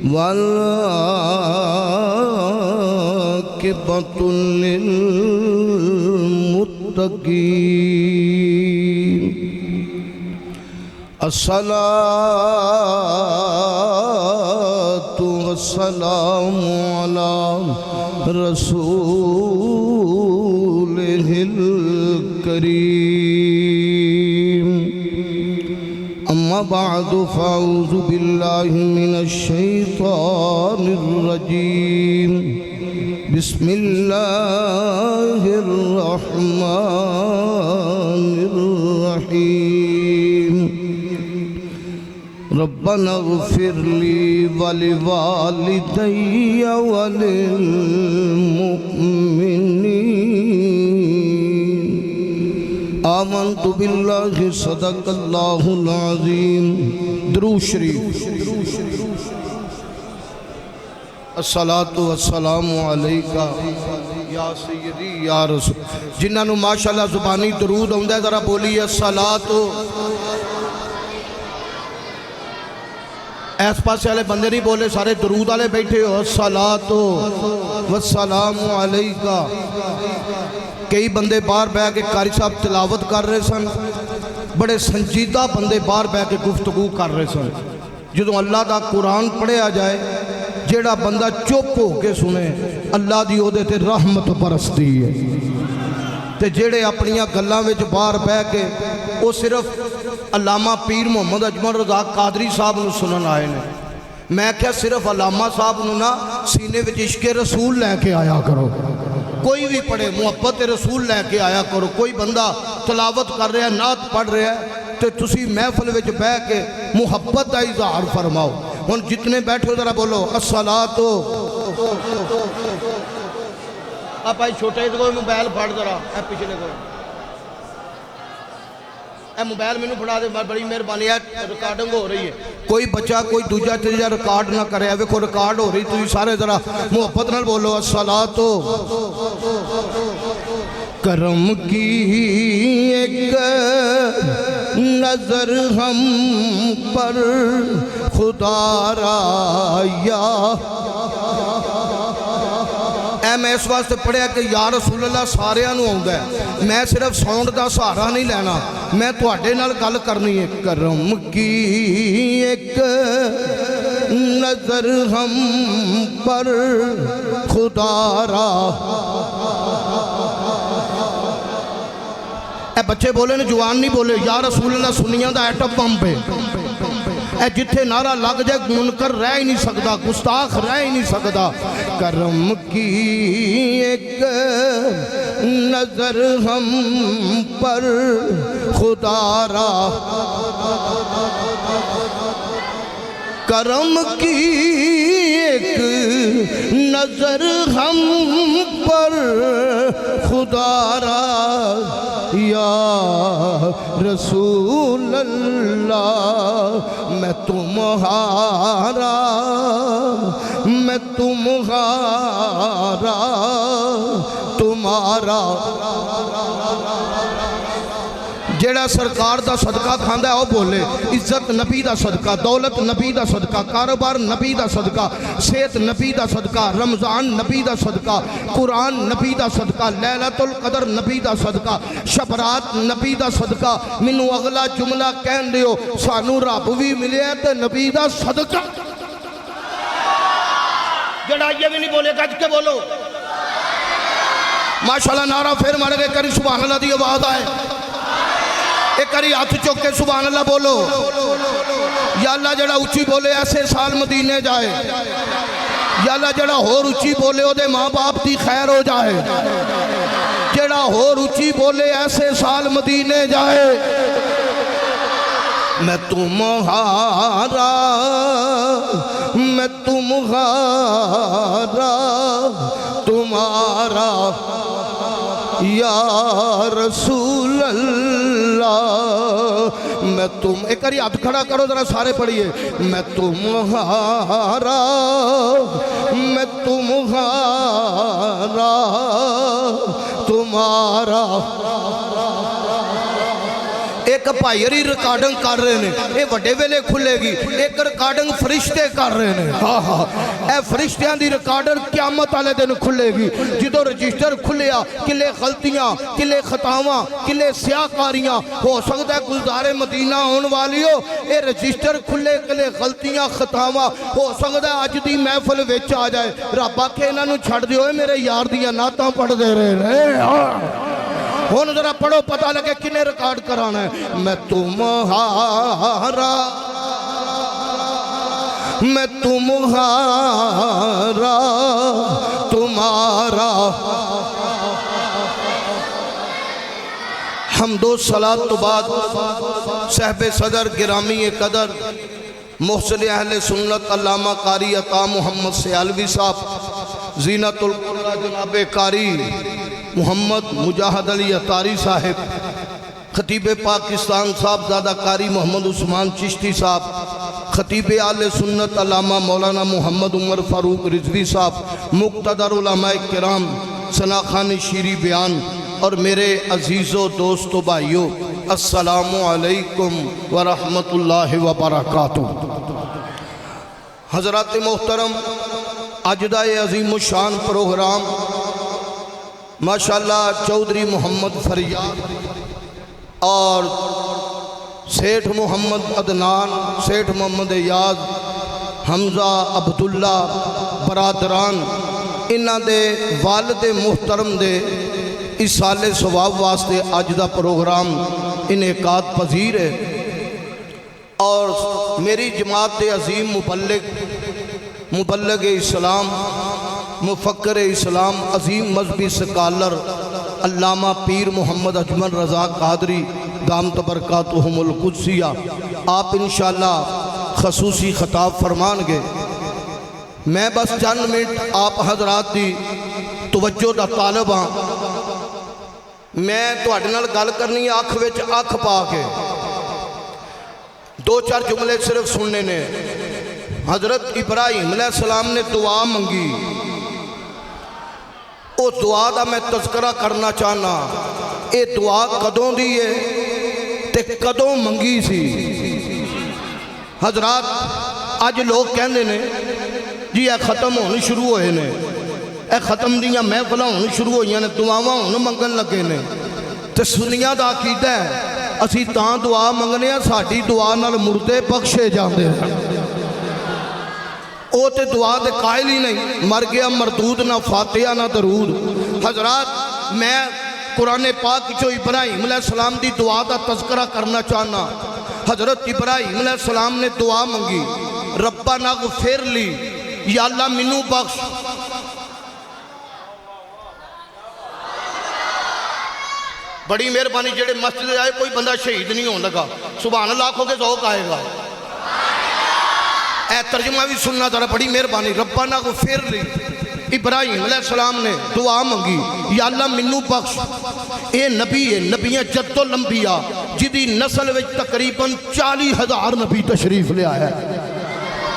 والعاقبة للمتقين الصلاة والسلام على رسوله الكريم أما بعد فأعوذ بالله من الشيطان الرجيم بسم الله الرحمن الرحيم ربنا اغفر لي ولوالدي وللمؤمنين آمنت بالله صدق الله العظيم درود شریف الصلاة والسلام علیکہ یا سیدی یا رسول جنہاں نو ماشاءاللہ زبانی درود ہوندہ ہے ذرا بولیے الصلاة ایس پاس والے بندے نہیں بولے سارے درود والے بیٹھے ہو الصلاة والسلام علیکہ کئی بندے باہر بیٹھ کے قاری صاحب تلاوت کر رہے سن بڑے سنجیدہ بندے باہر بیٹھ کے گفتگو کر رہے سن جدوں اللہ دا قرآن پڑھیا جائے جیڑا بندہ چپ ہو کے سنے اللہ دی او دے تے رحمت برستی ہے تے جیڑے اپنیاں گلاں وچ باہر بیٹھ کے وہ صرف علامہ پیر محمد اجمل رضا قادری صاحب نو سنن آئے نے میں کیا صرف علامہ صاحب نو نا سینے وچ عشق رسول لے کے آیا کرو کوئی بھی پڑھے محبت رسول لے کے آیا کرو کوئی بندہ تلاوت کر رہا ہے نعت پڑھ رہا ہے تو تسی محفل وچ بیٹھ کے محبت کا اظہار فرماؤ ہن جتنے بیٹھے ہو ذرا بولو الصلاۃ آپ آئی چھوٹے کوئی موبائل پھڑ ذرا اے پچھلے کوئی اے موبائل میں پڑھا دے بڑی مہربانی ہے ریکارڈنگ ہو رہی ہے کوئی بچہ کوئی دوجہ تیجہ ریکارڈ نہ کرے ویکھو ریکارڈ ہو رہی تو سارے ذرا محبت نہ بولو الصلاۃ کرم کی ایک نظر ہم پر خدا را یا اے میں اس واسطے پڑھیا کہ یا رسول اللہ سارے انہوں ہوندہ ہے میں صرف ساؤنڈ دا سہارا نہیں لینا میں تو اڈے نال گل کرنی ہے کرم کی ایک نظر ہم پر خدا را اے بچے بولے نے جوان نہیں بولے یا رسول اللہ سنیاں دا ایٹم بم پہ اے جتھے نعرہ لگ جائے منکر رہ ہی نہیں سکتا گستاخ رہ ہی نہیں سکتا کرم کی ایک نظر ہم پر خدا را کرم کی ایک نظر ہم پر خدا را یا رسول اللہ میں تمہارا تمہارا جیڑا سرکار دا صدقہ کھاندہ ہے وہ بولے عزت نبی دا صدقہ دولت نبی دا صدقہ کاروبار نبی دا صدقہ صحت نبی دا صدقہ رمضان نبی دا صدقہ قرآن نبی دا صدقہ لیلۃ القدر نبی دا صدقہ شبرات نبی دا صدقہ منو اگلا جملہ کہن دیو سانو رب بھی ملے تے نبی دا صدقہ جڑا یہ بھی نہیں بولے گج کے بولو ماشاءاللہ نعرہ پھر مارے گئے کری سبحان اللہ دی آواز آئے ایک کری ہاتھ چوک کے سبحان اللہ بولو یا اللہ جڑا اچھی بولے ایسے سال مدینے جائے یا اللہ جڑا ہور اچھی بولے او دے ماں باپ دی خیر ہو جائے جڑا ہور اچھی بولے ایسے سال مدینے جائے میں تمہارا تمہارا یا رسول اللہ میں تم ایک کری ہاتھ کھڑا کرو ذرا سارے پڑھئے میں تمہارا تمہارا ایک بھائی ہری ریکارڈنگ کر رہے ہیں، یہ بڑے ویلے کھلے گی، ایک ریکارڈنگ فرشتے کر رہے ہیں، ہاں ہاں اے فرشتیاں دی ریکارڈر قیامت والے دن کھلے گی، جدو رجسٹر کھلیا کلے غلطیاں کلے خطاواں کلے سیاکاریاں ہو سکتا ہے گلزار مدینہ ہون والیو، اے رجسٹر کھلے کلے غلطیاں خطاواں ہو سکتا ہے اج دی محفل وچ آ جائے، رب آکھے انہاں نوں چھڑ دیو میرے یار دیاں نعتاں پڑھ دے رہے ہیں، ہن ذرا پڑھو پتہ لگے کنے ریکارڈ کرانا ہے۔ میں تمہارا میں تمہارا تمہارا حمد و صلاۃ تو بعد صاحب صدر گرامی قدر محسن اہل سنت علامہ قاری عطا محمد سیالوی صاحب، زینت القرآن جناب قاری محمد مجاہد علی اتاری صاحب، خطیب پاکستان صاحب زادہ قاری محمد عثمان چشتی صاحب، خطیب اہل سنت علامہ مولانا محمد عمر فاروق رضوی صاحب، مقتدر علماء کرام، ثنا خان شیری بیان، اور میرے عزیز و دوست و بھائیو السلام علیکم ورحمت اللہ وبرکاتہ۔ حضرات محترم، اجدہ عظیم الشان پروگرام ماشاءاللہ چودھری محمد فریاد اور سیٹھ محمد عدنان، سیٹھ محمد ایاز، حمزہ عبداللہ برادران، انہاں دے والد محترم دے اس سال ثواب واسطے اج دا پروگرام انعقاد پذیر ہے، اور میری جماعت عظیم مبلغ اسلام، مفکر اسلام، عظیم مذہبی سکالر علامہ پیر محمد اجمل رضا قادری دامت برکاتہم القدسیہ، آپ انشاءاللہ خصوصی خطاب فرمان گے۔ میں بس چند منٹ آپ حضرات دی توجہ دا طالب ہاں، میں تو اڈنال گال کرنی ہے آنکھ وچ آنکھ پا کے، دو چار جملے صرف سننے نے۔ حضرت ابراہیم علیہ السلام نے دعا منگی، او دعا دا میں تذکرہ کرنا چاہنا، اے دعا کدوں دی ہے تے کدوں منگی سی۔ حضرات آج لوگ کہندے نے جی اے ختم ہونے شروع ہوئے نے، اے ختم دیاں محفلاں ہونے شروع ہوئیاں نے، دعاواں ہونے منگن لگے نے، تے سنیاں دا عقیدہ ہے اسی تاں دعا منگنے ہیں ساڑھی دعا نال مردے بخشے جاندے ہیں، او تے دعا دے قائل ہی نہیں، مر گیا مردود نہ فاتحہ نہ درود۔ حضرات میں قرآن پاک جو ابراہیم علیہ السلام دی دعا دا تذکرہ کرنا چاہنا۔ حضرت ابراہیم علیہ السلام نے دعا منگی، ربنا اغفر لی، یا اللہ منو بخش۔ بڑی مہربانی جڑے مسجد آئے کوئی بندہ شہید نہیں ہون لگا، سبحان اللہ آنکھوں کے ذوق آئے گا، اے ترجمہ بھی سننا ذرا، بڑی مہربانی۔ ربنا اغفر لی، ابراہیم علیہ السلام نے دعا منگی، یا اللہ منو بخش۔ اے نبی ہے، نبیاں جد الانبیاء جدی نسل وچ تقریباً 40,000 نبی تشریف لے آیا ہے،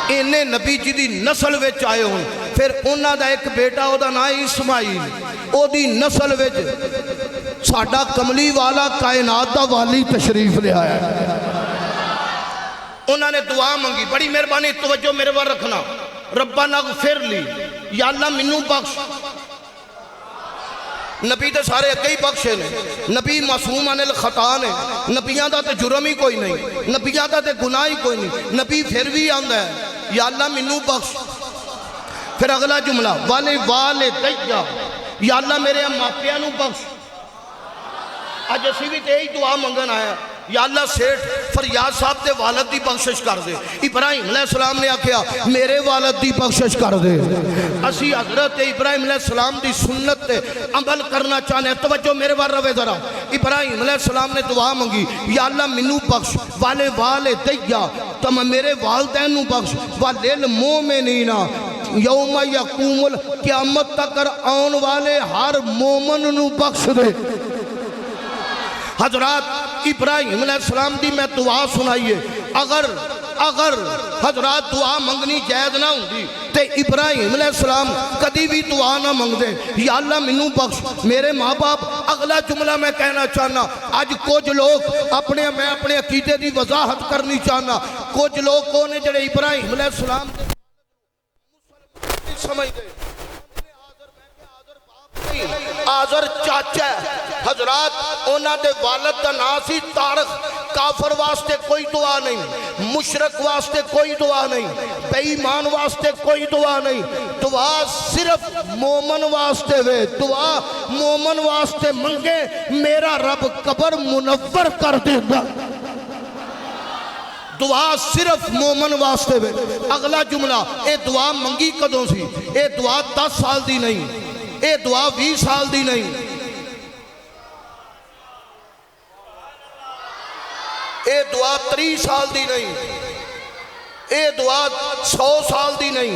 انہیں نبی جدی نسل وچ آئے ہوں، پھر انہاں دا ایک بیٹا او دا نا اسماعیل، او دی نسل وچ ساڑھا کملی والا کائنات دا والی تشریف لے آیا ہے۔ انہوں نے دعا منگی، بڑی مہربانی توجہ میرے بار رکھنا، ربنا اغفر لی، یا اللہ منو بخش۔ نبی تے سارے کئی بخشے نے، نبی معصوم عن الخطا نے، نبیاں دا تے جرم ہی کوئی نہیں، نبیاں دا تے گناہ ہی کوئی نہیں، نبی پھر بھی آندہ ہے یا اللہ منو بخش۔ پھر اگلا جملہ والدیہ، یا اللہ میرے ماپیاں نو بخش۔ آج اسی بھی تے ہی دعا منگن آیا، یا اللہ سیٹھ فریاد صاحب دے والد دی بخشش کر دے۔ ابراہیم علیہ السلام نے آکھیا میرے والد دی بخشش کر دے۔ اسی حضرت ابراہیم علیہ السلام دی سنت تے عمل کرنا چاہنے ہیں، توجہ میرے بار روے ذرا۔ ابراہیم علیہ السلام نے دعا منگی، یا اللہ منو بخش، والدیہ تم میرے والدین نو بخش، والمومنین یوم یقوم قیامت تک آن والے ہر مومن نو بخش دے۔ حضرات ابراہیم علیہ السلام دی میں دعا سنائیے، اگر حضرات دعا منگنی جائز نہ ہوندی تے ابراہیم علیہ السلام کدی بھی دعا نہ منگ دے یا اللہ منو بخش میرے ماں باپ. اگلا جملہ میں کہنا چاہنا آج کچھ لوگ میں اپنے عقیدے دی وضاحت کرنی چاہنا. کچھ لوگ کونے جڑے ابراہیم علیہ السلام سمجھ دے آزر چاچا ہے حضرات اونا دے والد دا ناسی تارخ. کافر واسطے کوئی دعا نہیں, مشرک واسطے کوئی دعا نہیں, بے ایمان واسطے کوئی دعا نہیں. دعا صرف مومن واسطے وے. دعا مومن واسطے منگے میرا رب قبر منور کر دے گا. دعا صرف مومن واسطے وے. اگلا جملہ اے دعا منگی کدوں سی؟ اے دعا 10 سال دی نہیں, اے دعا 20 سال دی نہیں, اے دعا 30 سال دی نہیں, اے دعا 100 سال دی نہیں,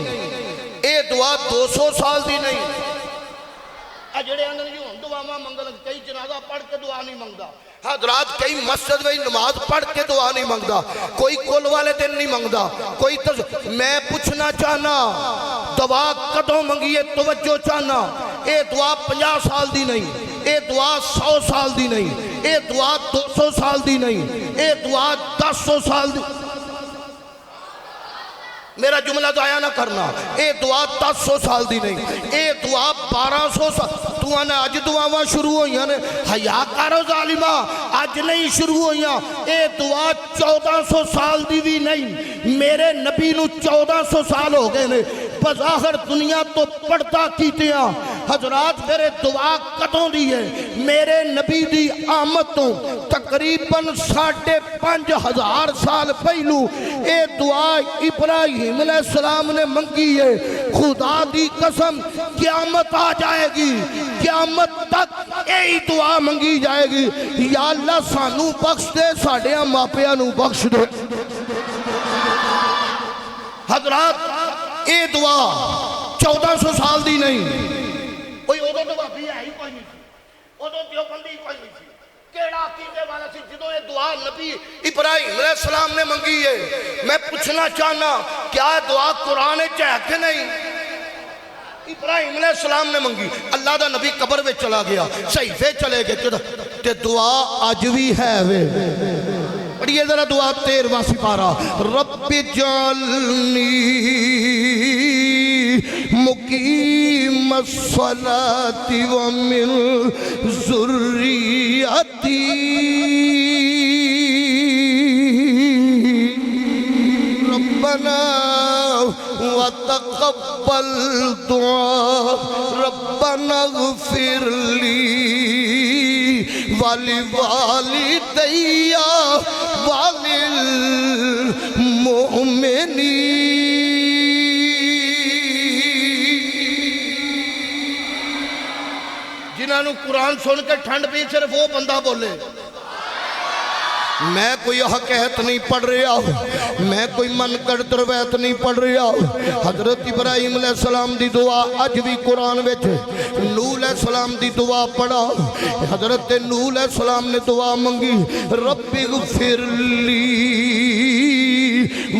اے دعا 200 سال دی نہیں. جڑے اندر جو دعا منگل کئی جنازہ پڑھ کے دعا نہیں منگدا حضرات, کئی مسجد میں نماز پڑھ کے دعا نہیں منگدا, کوئی کل والے دن نہیں منگدا, کوئی میں پوچھنا چاہنا دعا کدوں منگیے توجہ چاہنا. اے دعا 50 سال دی نہیں, اے دعا 100 سال دی نہیں, اے دعا 200 سال دی نہیں, اے دعا 10 سال دی. میرا جملہ ضائع نہ کرنا. اے دعا 10 سال دی نہیں, اے دعا 1200 سال. تو نے اج دعاواں شروع ہوئیاں نے حیا کرو ظالمہ, اج نہیں شروع ہوئیاں. اے دعا 1400 سال دی بھی نہیں, میرے نبی نو 1400 سال ہو گئے نے. بظاہر دنیا تو پڑھتا کیتیاں حضرات میرے دعا کتوں دی ہے. میرے نبی دی آمد تو تقریباً 5,500 سال پہلو اے دعا ابراہیم علیہ السلام نے منگی ہے. خدا دی قسم قیامت آ جائے گی, قیامت تک یہی دعا منگی جائے گی, یا اللہ سانو بخش دے, ساڑھے ماپیاں نو بخش دے. حضرات اے دعا 1400 سال دی نہیں, کوئی ادھو دعا بھی ہے ہی کوئی نہیں سی, ادھو دیوبندی کوئی نہیں سی. کیڑا عقیدے والا سی جدوں یہ دعا نبی ابراہیم علیہ السلام نے منگی ہے. میں پوچھنا چاہنا کیا دعا قرآن ہے کہ نہیں؟ ابراہیم علیہ السلام نے منگی, اللہ دا نبی قبر میں چلا گیا, صحیفے چلے گئے تے دعا اج بھی ہے وے. پڑھئے ذرا دعا 13واں سپارہ. رب جعلنی مقیم الصلاة ومن ذریتی ربنا وتقبل دعا ربنا اغفر لی ولوالدی وللمؤمنین. جنہاں نو قرآن سن کے ٹھنڈ پی صرف وہ بندہ بولے. میں کوئی حقیقت نہیں پڑھ رہا, میں کوئی من کر درویت نہیں پڑھ رہا. حضرت ابراہیم علیہ السلام دی دعا اج بھی قرآن وچ. نوح علیہ السلام دی دعا پڑھا, حضرت نوح علیہ السلام نے دعا منگی رب اغفر لی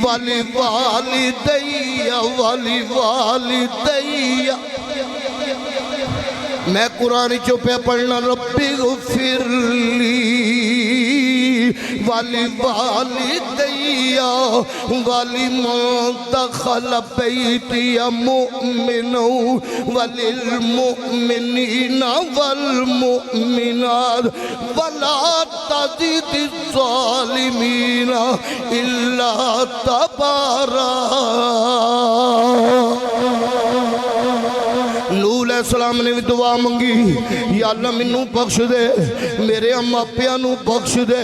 ولوالدی ولوالدی. میں قرآن چوپے پڑھنا رب اغفر لی ولوالدی ولمن دخل بیتی مؤمن وللمؤمنین والمؤمنات ولا تزد الظالمین الا تبارا. نوح علیہ السلام نے بھی دعا منگی یا اللہ منو بخش دے, میرے ماپیاں نو بخش دے.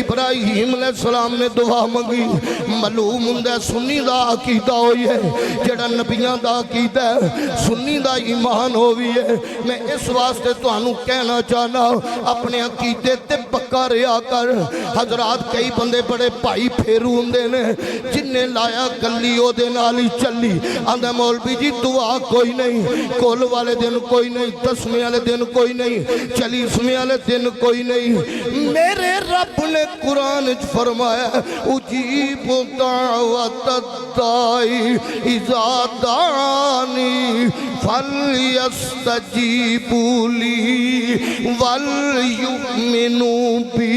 ابراہیم علیہ السلام نے دعا منگی. معلوم ہوندا سنی دا عقیدہ ہوئی ہے, جڑا نبیاں دا عقیدہ ہے سنی دا ایمان ہوئی ہے. میں اس واسطے تانوں کہنا چاہنا اپنے عقیدے تے پکا رہیا کر. حضرات کئی بندے بڑے بھائی پھیرو ہوندے نے, جن نے لایا گلی او دے نال ہی چلی, آندا مولوی جی دعا کوئی نہیں, کول والے دن کوئی نہیں، 10ویں والے دن کوئی نہیں، 40ویں والے دن کوئی نہیں۔ میرے رب نے قرآن فرمایا اجیب دعوت الدائی اذا دعانی فلیستجیبوا لی ولیؤمنوا بی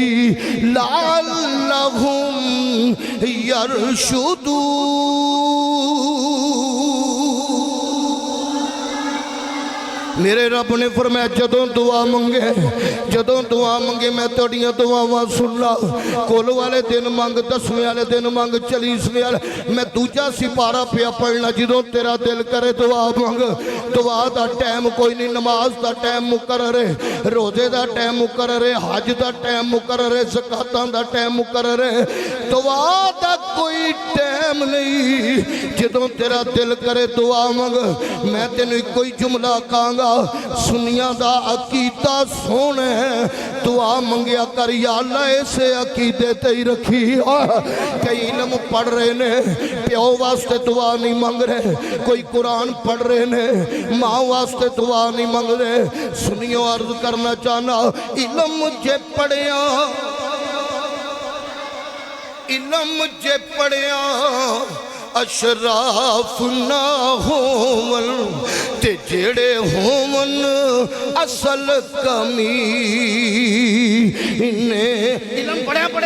لعلہم یرشدون۔ میرے رب نے فرمایا جدوں دعا منگے میں توڑیاں دعاواں سن لا۔ کول والے دن مانگ، 10ویں والے دن مانگ، 40ویں والے، میں دوجا سپارہ پیا پڑھنا جدوں تیرا دل کرے دعا مانگ۔ دعا دا ٹائم کوئی نہیں، نماز دا ٹائم مقرر ہے، روزے دا ٹائم مقرر ہے، حج دا ٹائم مقرر ہے، زکاتاں دا ٹائم مقرر ہے، دعا دا کوئی ٹائم نہیں۔ جدوں تیرا دل کرے دعا مانگ۔ میں تینوں کوئی جملہ کہاں گا، سنیاں دا عقیدہ سونے دعا منگیا کر یا اللہ اسے عقیدے تے ہی رکھی۔ کئی علم پڑھ رہے نے پیو واسطے دعا نہیں مانگ رہے، کوئی قرآن پڑھ رہے نے ماں واسطے دعا نہیں مانگ رہے۔ سنیوں عرض کرنا چاہنا علم جے پڑھیا اشراف نہ ہون تے جڑے ہون اصل کمینے۔ علم پڑھیا پڑھ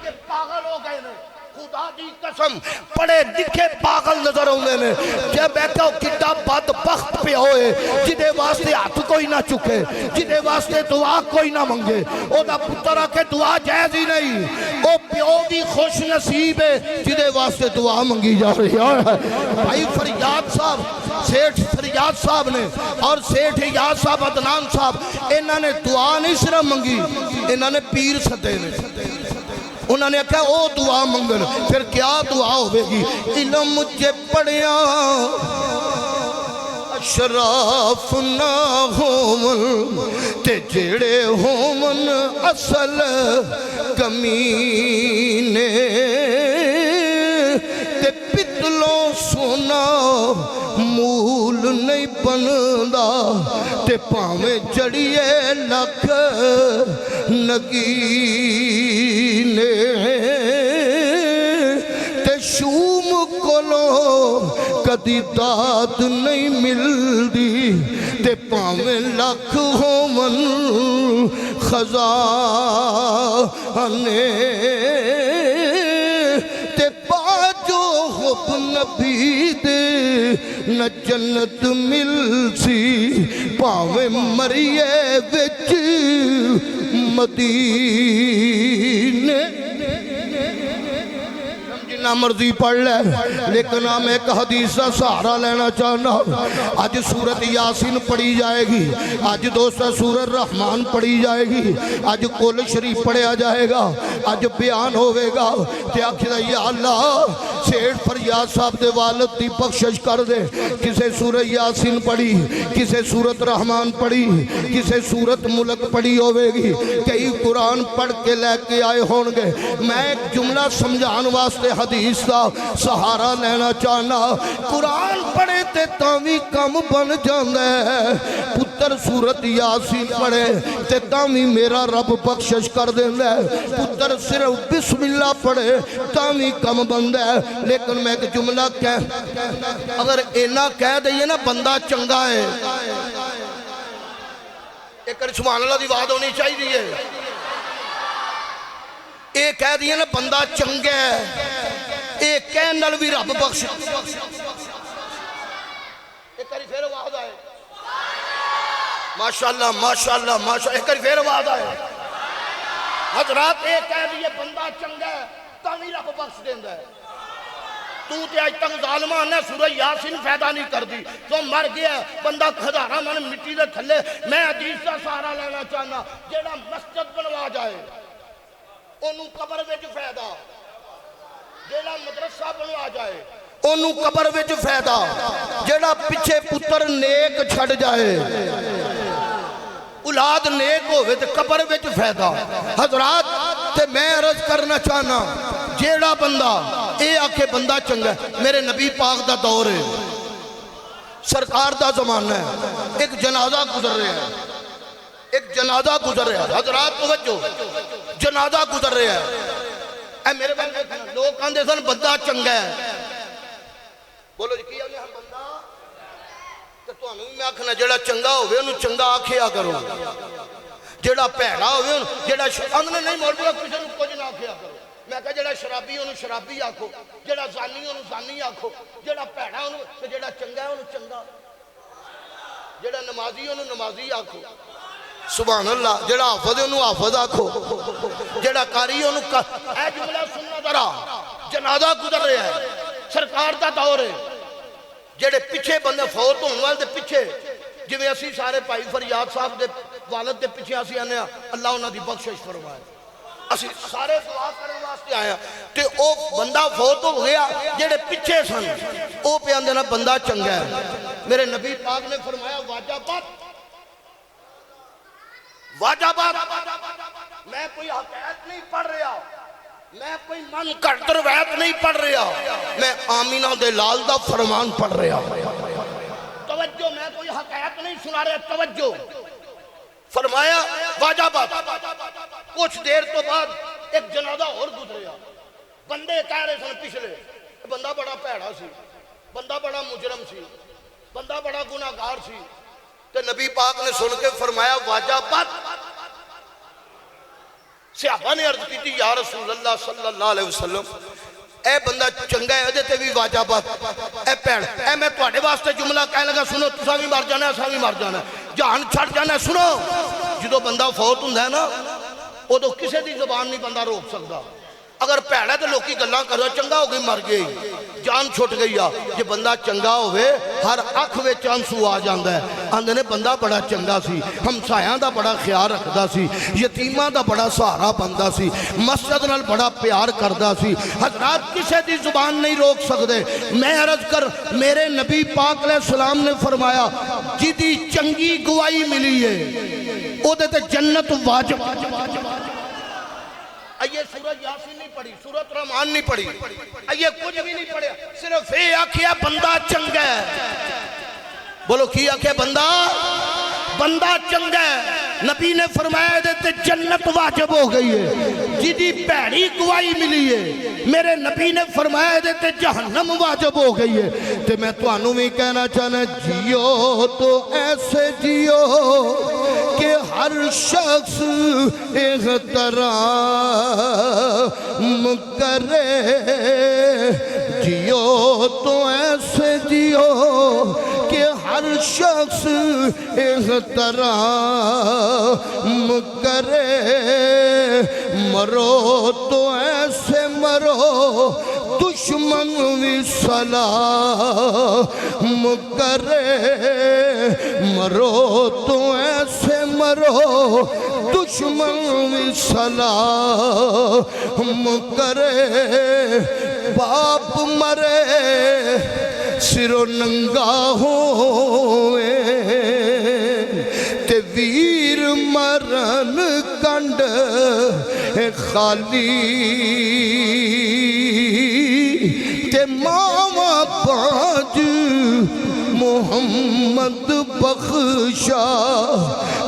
کے پاگل ہو گئے نے، خدا دی قسم پڑھے لکھے پاگل نظر ہوندے نے۔ جب بیٹھا کتا بدبخت پہ ہوئے جدے واسطے ہاتھ کوئی نہ چکے، جدے واسطے دعا کوئی نہ منگے، او دا پتر آکے دعا جائز ہی نہیں، او پیو بھی خوش نصیب ہے جدے واسطے دعا منگی جا رہی ہے۔ بھائی فریاد صاحب، سیٹھ فریاد صاحب نے اور سیٹھ یاد صاحب عدنان صاحب، انہوں نے دعا نہیں صرف منگی، انہوں نے پیر سدے نے، انہوں نے کہا او دعا منگن، پھر کیا دعا ہوئے گی؟ علم جے پڑھیا اشراف نہ ہون تے جڑے ہون اصل کمینے، تے پتلوں سونا مول نہیں بندا تے پاویں جڑیے لکھ نگینے، تے شوم کولو کدی داد نہیں ملدی تے پاویں لکھ ہومن خزانے، تے باجو حب نبی دے نہ جنت ملسی پاویں مریے وچ مدینے۔ جنہ مرضی پڑھ لے، لیکن میں ایک حدیث کا سہارا لینا چاہنا۔ آج سورت یاسین پڑھی جائے گی، آج دوسرا سورت رحمان پڑھی جائے گی، آج کل شریف پڑھیا جائے گا، آج بیان ہوئے گا کہ آخر یا اللہ سیٹھ فریاد صاحب دے والد دی بخشش کر دے۔ کسے سورت یاسین پڑھی، کسے سورت رحمان پڑھی، کسے سورت ملک پڑھی ہوئے گی، کئی قرآن پڑھ کے لے کے آئے ہونگے۔ میں ایک جملہ سمجھان واسطے حدیث دا سہارا لینا چاہنا۔ قرآن پڑھے تے تاوی کم بن جاندے، پتر سورت یاسین پڑھے تے تاوی میرا رب بخشش کر دیندے، پتر صرف بسم اللہ پڑھے تاوی کم بندے۔ لیکن میں ایک جملہ اگر اینا کہہ دئیے نا بندہ چنگا ہے، ایک سبحان اللہ دی بات ہونی چاہیے، ایک کہہ دئیے نا بندہ چنگا ہے، ایک کہن نال بھی رب بخش۔ ایک کری پھر آواز آئے ماشاءاللہ ماشاءاللہ ماشاءاللہ، ایک کری پھر آواز آئے حضرات، ایک کہہ دئیے بندہ چنگا ہے تاوی رب بخش دیندہ ہے۔ تو تے آج تک ظالمان نے سورہ یاسین فیدہ نہیں کر دی، تو مر گیا بندہ ہزارہ من مٹی دے تھلے۔ میں حدیث کا سہارا لینا چاہنا، جیڑا مسجد بنوا جائے انہوں قبر وچ فیدہ، جیڑا مدرسہ بنوا جائے انہوں قبر وچ فیدہ، جیڑا پچھے پتر نیک چھڑ جائے اولاد نیک ہوئے تے قبر وچ فیدہ۔ حضرات تے میں عرض کرنا چاہنا، جیڑا بندہ اے آکھے بندہ چنگا ہے، میرے نبی پاک دا دور ہے، سرکار دا زمانہ ہے، ایک جنازہ گزر رہا ہے، ایک جنازہ گزر رہا ہے، حضرات توجہ، جنازہ گزر رہا ہے۔ اے میرے بھائی لوگ کہندے سن بندہ چنگا ہے، بولو جی کیا نے بندہ تے تانوں میں آکھنا جیڑا چنگا ہوے اونوں چنگا آکھیا کرو، جیڑا بھیڑا ہوے جیڑا اندر نہیں مولوی کسے نوں کچھ نہ آکھیا کرو۔ میں کہا جیڑا شرابی انہوں شرابی آکھو، جیڑا زانی انہوں زانی آکھو، جیڑا پیڑا انہوں جیڑا چنگا ہے انہوں چنگا، جیڑا نمازی انہوں نمازی آکھو، سبحان اللہ، جیڑا حافظ انہوں حافظ آکھو، جیڑا کاری انہوں اے جملہ سننا درہ جنازہ گزر رہا ہے، سرکار دا دور ہے، جیڑے پیچھے بندے فوت ہونے والے دے پیچھے جو میں اسی سارے بھائی فریاد صاحب دے والد دے پیچھے اسی آنے اللہ انہوں دی بخشش فرمائے، اسی سارے دعا کرنے واسطے آیا تے او بندہ فوت ہو گیا جیڑے پیچھے سن او پہ اندھنا بندہ چنگا ہے۔ میرے نبی پاک نے فرمایا واجبات میں کوئی حقیقت نہیں پڑھ رہا، میں کوئی من کٹ روایت نہیں پڑھ رہا، میں آمینہ دے لال دا فرمان پڑھ رہا۔ توجہ، میں کوئی حقیقت نہیں سنا رہا، توجہ۔ فرمایا واجبات، کچھ دیر تو بعد ایک جنازہ اور گزریا، بندے کہہ رہے سن پچھلے بندہ بڑا پیڑا سی، بندہ بڑا مجرم سی، بندہ بڑا گناہگار سی، تے نبی پاک نے سن کے فرمایا واجبات۔ صحابہ نے عرض کی تھی یا رسول اللہ صلی اللہ علیہ وسلم اے بندہ چنگا ہے دیتے بھی واجبات، اے پیڑ اے میں تواڈے واسطے جملہ کہنے لگا سنو تساں بھی مر جانا ہے اساں بھی مر جانا ہے، جہان چھڑ جانا ہے۔ سنو جدو بندہ فوت ہوندا ہے نا او تو کسے دی زبان نہیں بندہ روک سکتا، اگر پیڑا تو لوکی گلاں کرو چنگا ہو گئی مر گئی جان چھٹ گئی آ، جی بندہ چنگا ہوئے ہر اکھ وچ آنسو آ جاندا ہے، آندے نے بندہ بڑا چنگا سی، ہمسایاں دا بڑا خیال رکھدا سی، یتیماں دا بڑا سہارا بندا سی، مسجد نال بڑا پیار کردا سی۔ حضرات کسے دی زبان نہیں روک سکدے۔ میں عرض کر میرے نبی پاک علیہ السلام نے فرمایا جدی چنگی گواہی ملی ہے او دے تے جنت واجب۔ آئیے سورہ یاسین نہیں پڑھی، سورہ رحمان نہیں پڑھی، آئیے کچھ بھی نہیں پڑھیا، صرف یہ آکھیا بندہ چنگا ہے۔ بولو کی آکھیا بندہ چنگا ہے، نبی نے فرمایا دیتے جنت واجب ہو گئی ہے۔ جدی پیڑی گواہی ملی ہے میرے نبی نے فرمایا دیتے جہنم واجب ہو گئی ہے۔ تے میں تو انہوں بھی کہنا چاہنا جیو تو ایسے جیو کہ ہر شخص احترام کرے، جیو تو ایسے جیو کہ ہر شخص احترام کرے، مرو تو ایسے مرو دشمن بھی سلام کرے، مرو تو ایسے مرو دشمن بھی سلام کرے، باپ مرے سر و ننگا ہوئے تے ویر مرن کنڈ خالی، تے ماما پانچ محمد بخشا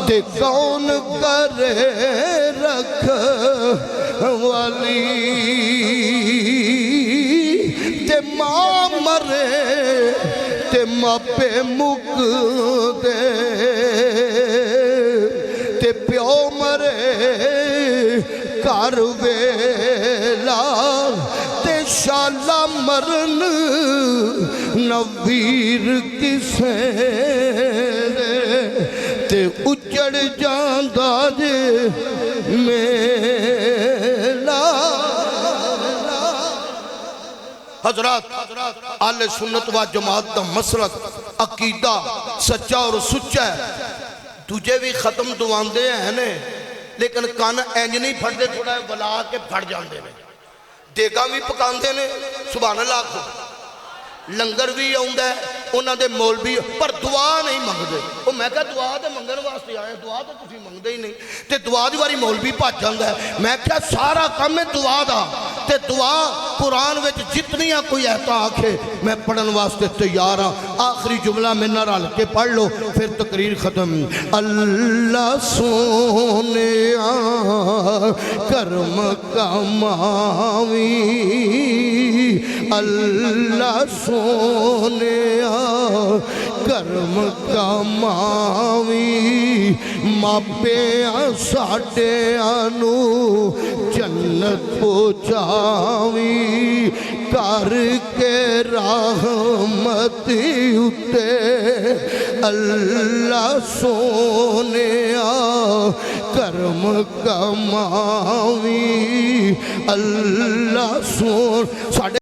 تے کون کرے رکھ والی، تے ماں مرے تے ماپے مک دے، تے پیو مرے کر ویلا، تے شالا مرن نویر کسے تے اجڑ جاندہ جے میلا۔ حضرات اہل سنت و جماعت دا مسلک عقیدہ سچا اور سچا ہے، تجھے بھی ختم دواندے ہیں نے لیکن کان اینج نہیں پھڑ دے، تھوڑا بلا کے پھڑ جاندے نے، دیگا بھی پکاندے نے سبحان اللہ کو، لنگر بھی آؤں ہے انہاں دے مولوی پر دعا نہیں منگدے۔ وہ میں کہا دعا دے منگن واسطے آئے، دعا تو تسی منگدے ہی نہیں، تے دعا دی واری مولوی بھج جاندا ہے۔ میں کہا سارا کام ہے دعا دا، تے دعا قرآن وچ جتنیاں کوئی ایتا آکھے میں پڑھن واسطے تیار ہاں آخری جملہ میں نہ رل کے پڑھ لو پھر تقریر ختم اللہ سونیا کرم کماوی اللہ سونیا کرم کماوی ماپیاں ساڈیاں نو جنت پہنچاوی کر کے رحمت اتے اللہ سونیا کرم کماوی اللہ سون